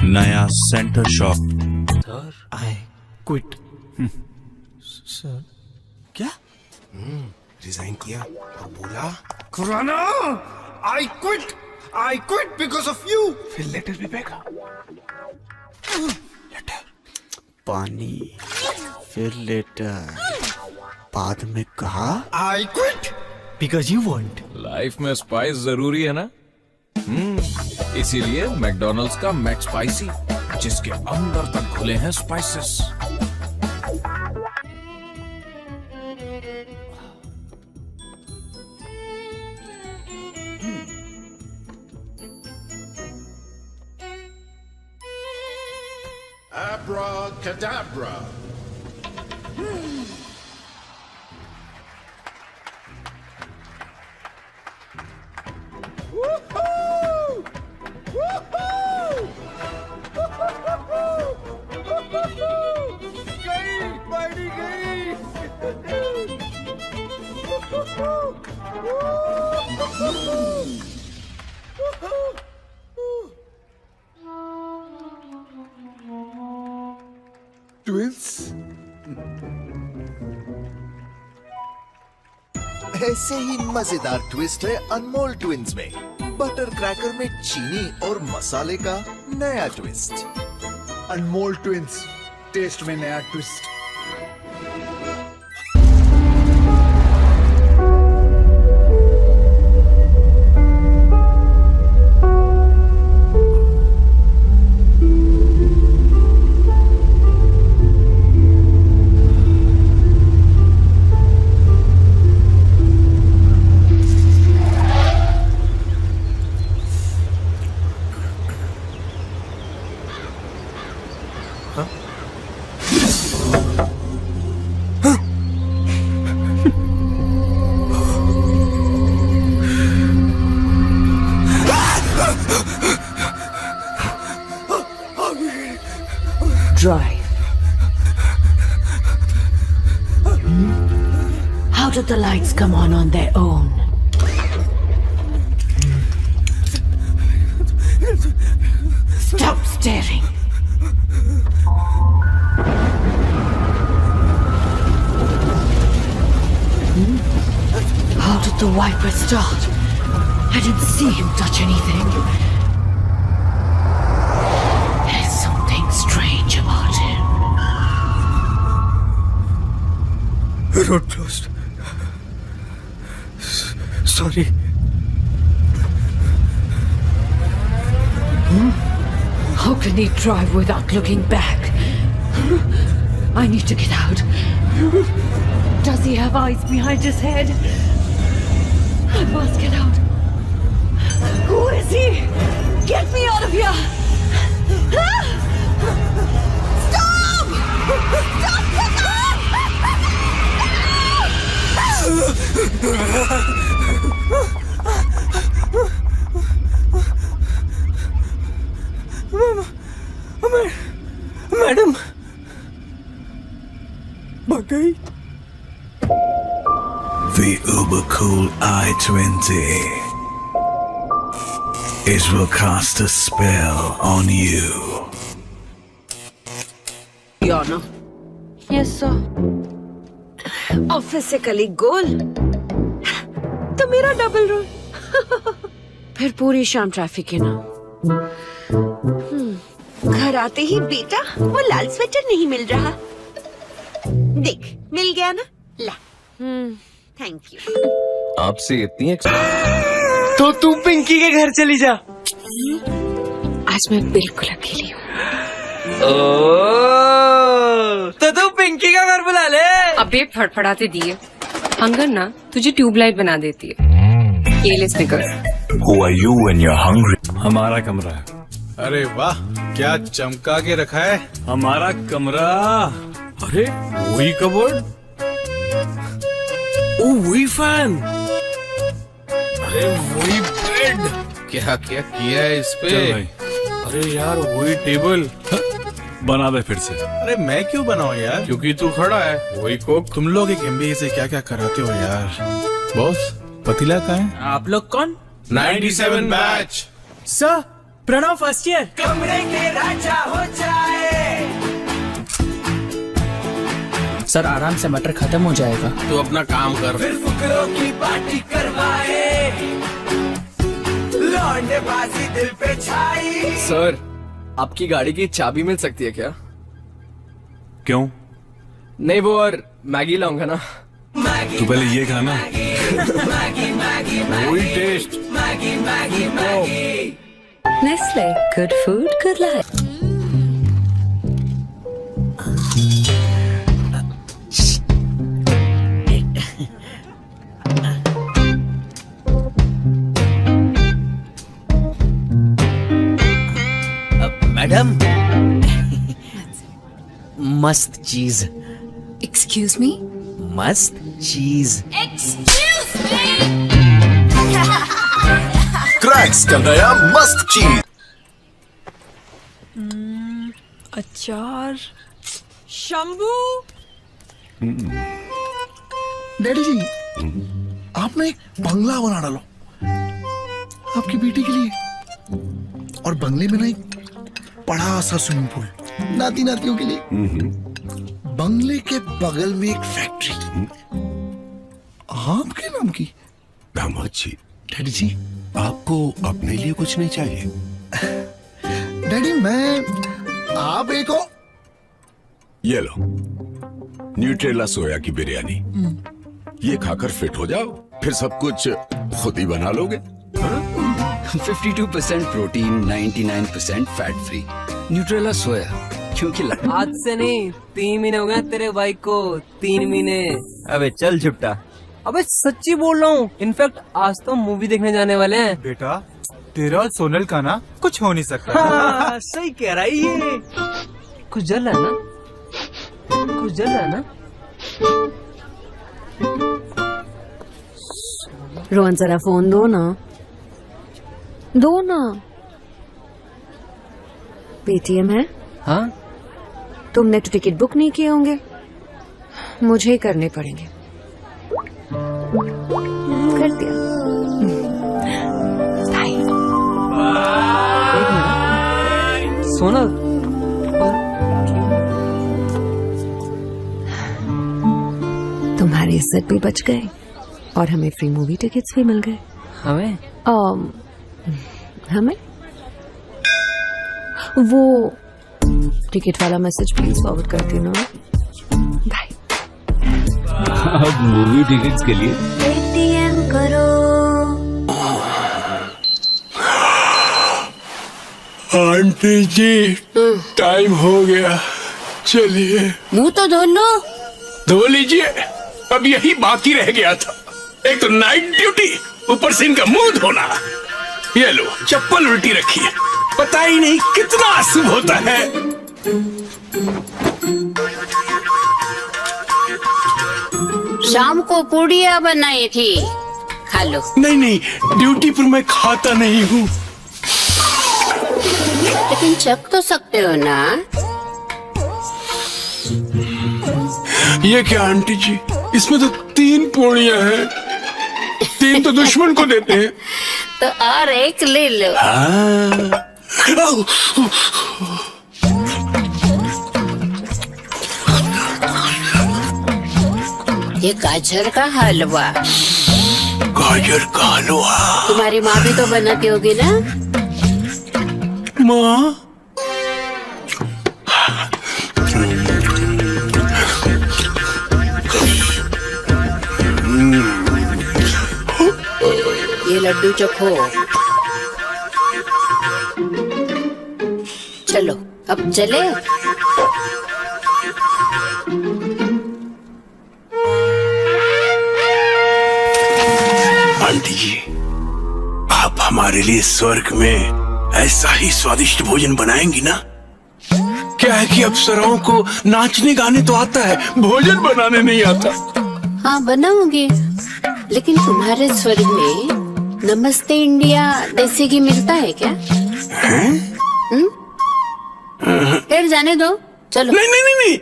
नया center shop. Sir I quit. Sir क्या? Resign किया और बोला Khurana I quit because of you. फिर लेटर भी फेंका। लेटर, पानी, फिर लेटर, बाद में कहा I quit because you want. Life में स्पाइस जरूरी है ना। इसीलिए मैकडॉनल्ड्स का मैक स्पाइसी, जिसके अंदर तक घुले हैं स्पाइसेस। Abracadabra. ट्विंस। ऐसे ही मजेदार ट्विस्ट है अनमोल ट्विंस में। बटर क्रैकर में चीनी और मसाले का नया ट्विस्ट। अनमोल ट्विंस, टेस्ट में नया twist. Drive. How did the lights come on their own? Stop staring. How did the wiper start? I didn't see him touch anything. There's something strange about him. Road closed. Sorry. How can he drive without looking back? I need to get out. Does he have eyes behind his head? I must get out. Who is he? Get me out of here! Stop! Stop! Madam भाग गई। The uber cool i20. It will cast a spell on you. Yana. Yes, sir. Office से colleague गोल तो मेरा double role. फिर पूरी शाम traffic है ना। घर आते ही बेटा वो लाल स्वेटर नहीं मिल रहा। देख मिल गया ना, ला। Thank you. आपसे इतनी तो तू पिंकी के घर चली जा। आज मैं बिल्कुल अकेली हूँ। तो तू पिंकी का घर बुला ले। अबे फड़फड़ाते दिए हंगर ना तुझे ट्यूबलाइट बना देती है। ये ले speaker. Who are you when you're hungry? हमारा कमरा है। अरे वाह, क्या चमका के रखा है। हमारा कमरा। अरे वही कबर्ड, ओ वही फैन, अरे वही बेड। क्या क्या किया है इस पे। चल भाई। अरे यार वही टेबल। बना दे फिर से। अरे मैं क्यों बनाऊं यार, क्योंकि तू खड़ा है। वही कोक। तुम लोग एक MBA से क्या क्या कराते हो यार। बॉस पतीला कहाँ है। आप लोग कौन? 97 batch. Sir Pranav first year. कमरे के राजा हो जाए। सर आराम से मटर खत्म हो जाएगा। तू अपना काम कर। फिर फुकरों की पार्टी करवाए, लौंडेबाजी दिल पे छाई। सर आपकी गाड़ी की चाबी मिल सकती है क्या? क्यों? नहीं वो और मैगी लाऊंगा ना। तू पहले ये खाना। वही taste. Nestle, good food, good life. मैडम मस्त चीज। Excuse me? मस्त चीज। क्रैक्स का नया मस्त चीज। अचार। शंभू, डैडी जी, आप ना एक बंगला बना डालो आपकी बेटी के लिए, और बंगले में ना एक बड़ा सा स्विमिंग पूल नाती नातियों के लिए। बंगले के बगल में एक फैक्ट्री आपके नाम की। दामाद जी, डैडी जी, आपको अपने लिए कुछ नहीं चाहिए? डैडी मैं आप एक हो। ये लो न्यूट्रेला सोया की बिरयानी, ये खाकर फिट हो जाओ, फिर सब कुछ खुद ही बना लोगे। 52% प्रोटीन, 99% फैट फ्री। न्यूट्रेला सोया, क्योंकि आज से नहीं 3 महीने हो गए तेरे भाई को। 3 महीने। अबे चल झुट्टा। अबे सच्ची बोल रहा हूँ। इनफैक्ट आज तो मूवी देखने जाने वाले हैं। बेटा तेरा और सोनल का ना कुछ हो नहीं सकता। हाँ, सही कह रहा है ये। कुछ जल रहा है ना, कुछ जल रहा है ना। रोहन जरा फोन दो ना, दो ना। पेटीएम है? हाँ तुमने तो टिकट बुक नहीं किए होंगे, मुझे ही करने पड़ेंगे। कर दिया। बाय। एक मिनट सोना। तुम्हारी इज्जत भी बच गए और हमें फ्री मूवी टिकट्स भी मिल गए। हमें हमें वो टिकट वाला मैसेज प्लीज फॉरवर्ड कर देना। बाय। अब मूवी टिकट्स के लिए पेटीएम करो। आंटी जी टाइम हो गया, चलिए। मुंह तो धो लो। धो लीजिए, अब यही बाकी रह गया था। एक तो नाइट ड्यूटी, ऊपर से इनका मुंह धोना। ये लो चप्पल उल्टी रखी है, पता ही नहीं कितना अशुभ होता है। शाम को पूड़ियाँ बनाई थी, खा लो। नहीं नहीं, ड्यूटी पर मैं खाता नहीं हूँ। लेकिन चख तो सकते हो ना। ये क्या आंटी जी, इसमें तो 3 पूड़ियाँ हैं। 3 तो दुश्मन को देते हैं। तो और एक ले लो। ये गाजर का हलवा। गाजर का हलवा? तुम्हारी माँ भी तो बनाती होगी ना। माँ? ये लड्डू चखो। चलो अब चले। आंटी जी, आप हमारे लिए स्वर्ग में ऐसा ही स्वादिष्ट भोजन बनाएंगी ना? क्या है कि अप्सराओं को नाचने गाने तो आता है, भोजन बनाने नहीं आता। हाँ बनाओगे, लेकिन तुम्हारे स्वर्ग में नमस्ते इंडिया देसी घी मिलता है क्या? फिर जाने दो, चलो। नहीं नहीं नहीं नहीं,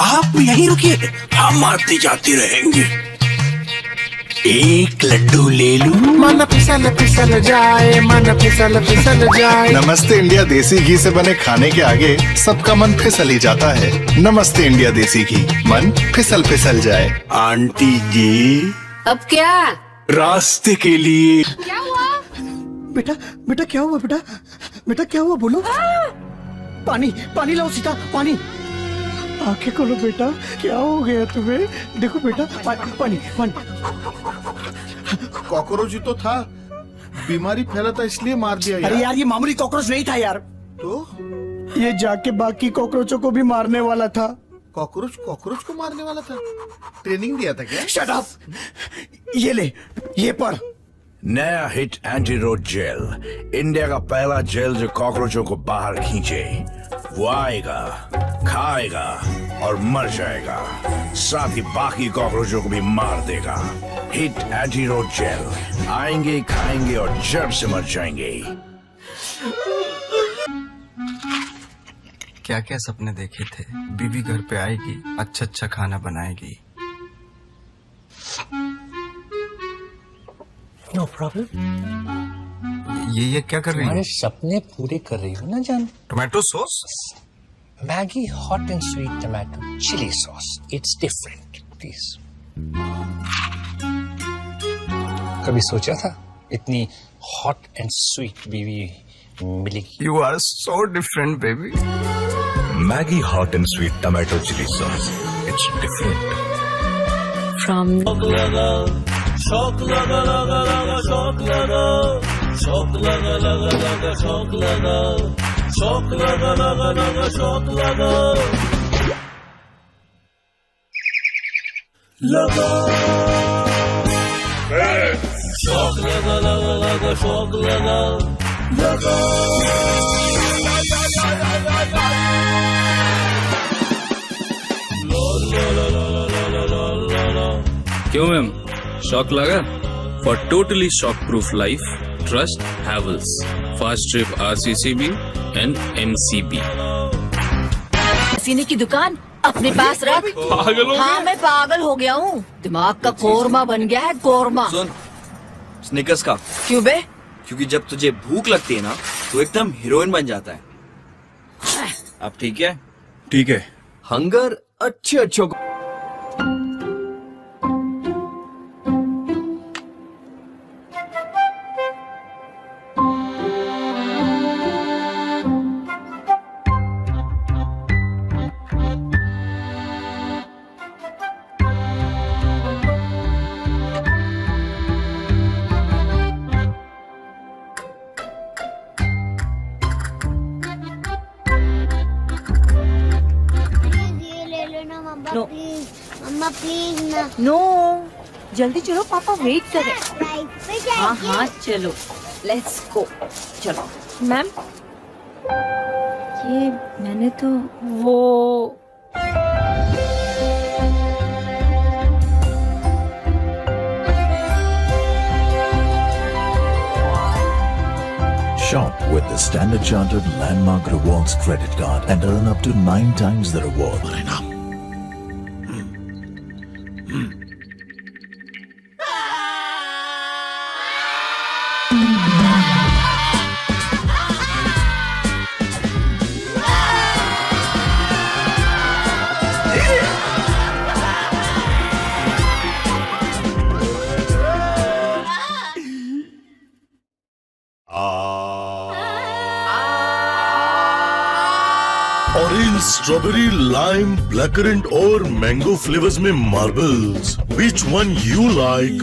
आप यहीं रुकिए, हम आते जाते रहेंगे। एक लड्डू ले लूं। मन फिसल फिसल जाए, मन फिसल फिसल जाए। नमस्ते इंडिया देसी घी से बने खाने के आगे सबका मन फिसल ही जाता है। नमस्ते इंडिया देसी घी, मन फिसल फिसल जाए। आंटी जी, अब क्या? रास्ते के लिए। क्या हुआ? बेटा बेटा क्या हुआ बेटा? बेटा क्या हुआ बोलो? पानी पानी लाओ सीता, पानी। आंखें खोलो बेटा, क्या हो गया तुम्हें? देखो बेटा, पानी पानी। कॉकरोच ही तो था, बीमारी फैला था इसलिए मार दिया यार। अरे यार ये मामूली कॉकरोच नहीं था यार, तो ये जाके बाकी कॉकरोचों को भी मारने वाला था। कॉकरोच कॉकरोच को मारने वाला था? ट्रेनिंग दिया था क्या? Shut up! ये ले, ये पढ़। नया hit anti roach gel, India का पहला जेल जो कॉकरोचों को बाहर खींचे। वो आएगा, खाएगा और मर जाएगा, साथ ही बाकी कॉकरोचों को भी मार देगा। हिट एंटी रोड जेल, आएंगे, खाएंगे और जड़ से मर जाएंगे। क्या क्या सपने देखे थे? बीवी घर पे आएगी, अच्छा अच्छा खाना बनाएगी। No problem. ये क्या कर रही तुम्हारे है? सपने पूरे कर रही हो ना जान। Tomato sauce? Maggi hot and sweet tomato chili sauce, it's different please. कभी सोचा था इतनी हॉट एंड स्वीट बीवी मिलेगी? You are so different, baby. Maggi hot and sweet tomato chili sauce. It's different. From शौक लगा लगा लगा शौक लगा, शौक लगा लगा लगा शौक लगा, शौक लगा लगा लगा शौक लगा, लगा शौक लगा लगा लगा शौक लगा, लगा। क्यों मैम, शॉक लगा? For totally shock proof life trust Havells, fast trip RCCB and MCB। सीने की दुकान अपने पास रख। पागल हो हाँ मैं पागल हो गया हूँ, दिमाग का कोरमा बन गया है, कोरमा। सुन, स्निकर्स का। क्यों बे? क्योंकि जब तुझे भूख लगती है ना तो एकदम हीरोइन बन जाता है। अब ठीक है? ठीक है। हंगर अच्छे को नो मम्मा प्लीज ना। नो जल्दी चलो, पापा वेट कर रहे हैं। हाँ हाँ चलो, लेट्स गो। चलो मैम, ये मैंने तो वो Shop with the Standard Chartered Landmark Rewards credit card and earn up to 9 times the reward. Orange, strawberry, lime, blackcurrant और मैंगो फ्लेवर्स में marbles. Which one you like?